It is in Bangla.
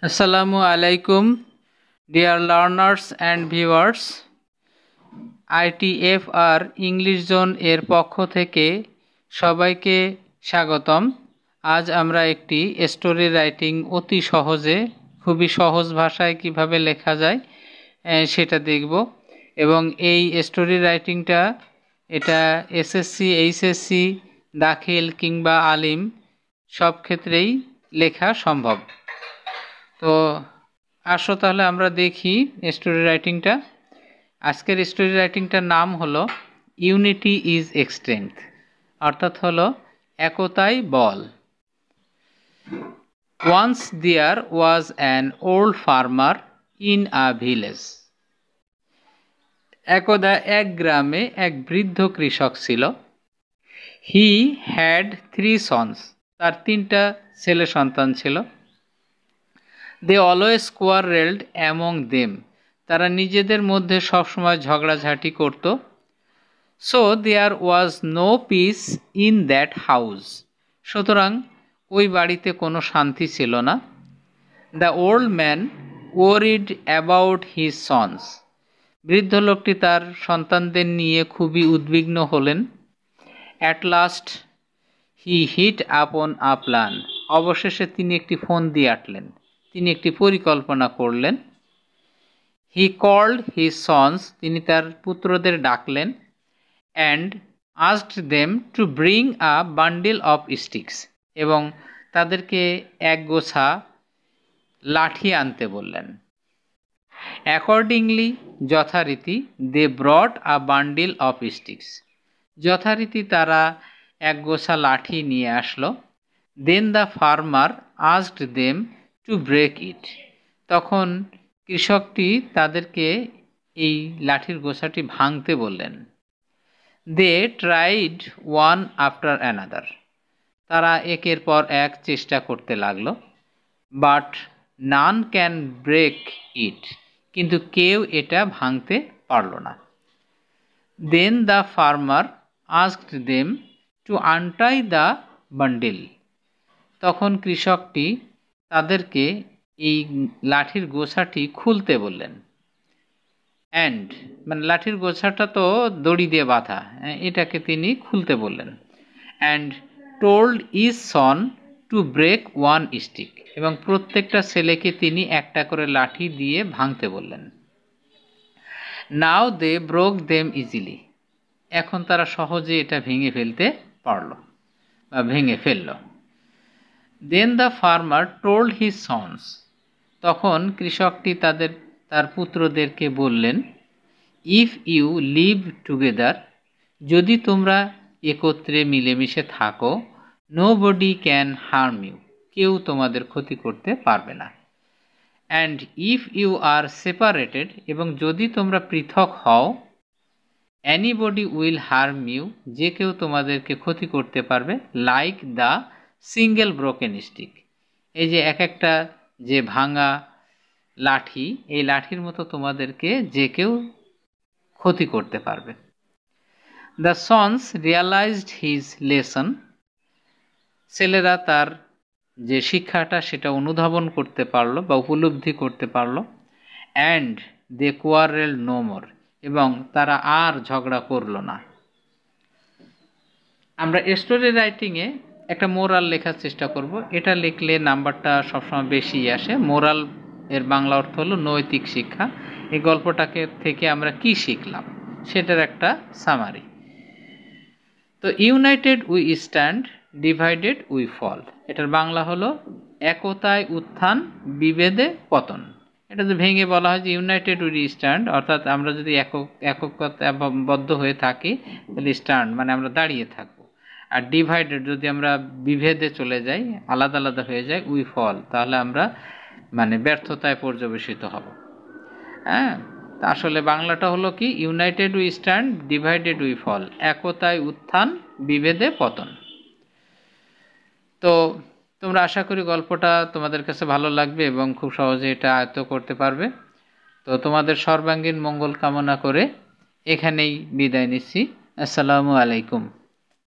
Assalamu alaikum, dear learners and viewers. ITFR English zone এর পক্ষ থেকে সবাইকে স্বাগতম। আজ আমরা একটি স্টোরি রাইটিং অতি সহজে খুবই সহজ ভাষায় কিভাবে লেখা যায় সেটা দেখব এবং এই স্টোরি রাইটিংটা এটা এসএসসি এইচএসসি দাখিল কিংবা আলিম সব ক্ষেত্রেই লেখা সম্ভব। তো আসো তাহলে আমরা দেখি স্টোরি রাইটিংটা। আজকের স্টোরি রাইটিংটার নাম হলো ইউনিটি ইজ স্ট্রেংথ, অর্থাৎ হলো একতাই বল। Once there was an old farmer in a village. একদা এক গ্রামে এক বৃদ্ধ কৃষক ছিল। হি হ্যাড 3 sons, তার 3টা ছেলে সন্তান ছিল। They always quarrelled among them, তারা নিজেদের মধ্যে সবসময় ঝগড়াঝাটি করত। So there was no peace in that house, সুতরাং ওই বাড়িতে কোনো শান্তি ছিল না। The old man worried about his sons, বৃদ্ধ লোকটি তার সন্তানদের নিয়ে খুবই উদ্বিগ্ন হলেন। অ্যাট লাস্ট হি হিট আপন আ প্ল্যান, অবশেষে তিনি একটি ফোন দিয়ে আটলেন, তিনি একটি পরিকল্পনা করলেন। হি কল্ড হিজ সন্স, তিনি তার পুত্রদের ডাকলেন। And asked them to bring a bundle of sticks, এবং তাদেরকে এক গোছা লাঠি আনতে বললেন। অ্যাকর্ডিংলি, যথারীতি, they brought a bundle of sticks, যথারীতি তারা এক গোছা লাঠি নিয়ে আসলো। Then the farmer asked them to break it, তখন কৃষকটি তাদেরকে এই লাঠির গোছাটি ভাঙতে বললেন। They tried one after another, তারা একের পর এক চেষ্টা করতে লাগলো। But none can break it, কিন্তু কেউ এটা ভাঙতে পারল না। Then the farmer asked them to untie the bundle, তখন কৃষকটি তাদেরকে এই লাঠির গোছাটি খুলতে বললেন। অ্যান্ড মানে লাঠির গোছাটা তো দড়ি দিয়ে বাঁধা, এটাকে তিনি খুলতে বললেন। And told his son to break one stick, এবং প্রত্যেকটা ছেলেকে তিনি একটা করে লাঠি দিয়ে ভাঙতে বললেন। নাও দে ব্রোক দেম ইজিলি, এখন তারা সহজে এটা ভেঙে ফেলতে পারল বা ভেঙে ফেলল। Then the farmer told his sons, তখন কৃষকটি তার পুত্রদেরকে বললেন। ইফ ইউ লিভ টুগেদার, যদি তোমরা একত্রে মিলেমিশে থাকো, নোবডি ক্যান হার্ম ইউ, কেউ তোমাদের ক্ষতি করতে পারবে না। And if you are separated, এবং যদি তোমরা পৃথক হও, অ্যানিবডি উইল হার্ম ইউ, যে কেউ তোমাদেরকে ক্ষতি করতে পারবে। Like the single broken stick, এই যে এক একটা যে ভাঙা লাঠি, এই লাঠির মতো তোমাদেরকে যে কেউ ক্ষতি করতে পারবে। The sons realised his lesson, ছেলেরা তার যে শিক্ষাটা সেটা অনুধাবন করতে পারলো বা উপলব্ধি করতে পারলো। And they quarrel no more, এবং তারা আর ঝগড়া করল না। আমরা স্টোরি রাইটিংয়ে একটা মোরাল লেখার চেষ্টা করব, এটা লিখলে নাম্বারটা সবসময় বেশি আসে। মোরাল এর বাংলা অর্থ হলো নৈতিক শিক্ষা। এই গল্পটাকে থেকে আমরা কি শিখলাম সেটার একটা সামারি। তো united we stand, divided we fall, এটার বাংলা হলো একতায় উত্থান, বিভেদে পতন। এটা যদি ভেঙে বলা হয় যে ইউনাইটেড উই স্ট্যান্ড, অর্থাৎ আমরা যদি একতাবদ্ধ হয়ে থাকি তাহলে স্ট্যান্ড মানে আমরা দাঁড়িয়ে থাকবো। আর ডিভাইডেড যদি আমরা বিভেদে চলে যাই, আলাদা আলাদা হয়ে যায়, উই ফল, তাহলে আমরা মানে ব্যর্থতায় পর্যবেসিত হব। হ্যাঁ, আসলে বাংলাটা হলো কি, united we stand, divided we fall, একতায় উত্থান, বিভেদে পতন। তো তোমরা আশা করি গল্পটা তোমাদের কাছে ভালো লাগবে এবং খুব সহজে এটা আয়ত্ত করতে পারবে। তো তোমাদের সর্বাঙ্গীন মঙ্গল কামনা করে এখানেই বিদায় নিচ্ছি। আসসালামু আলাইকুম।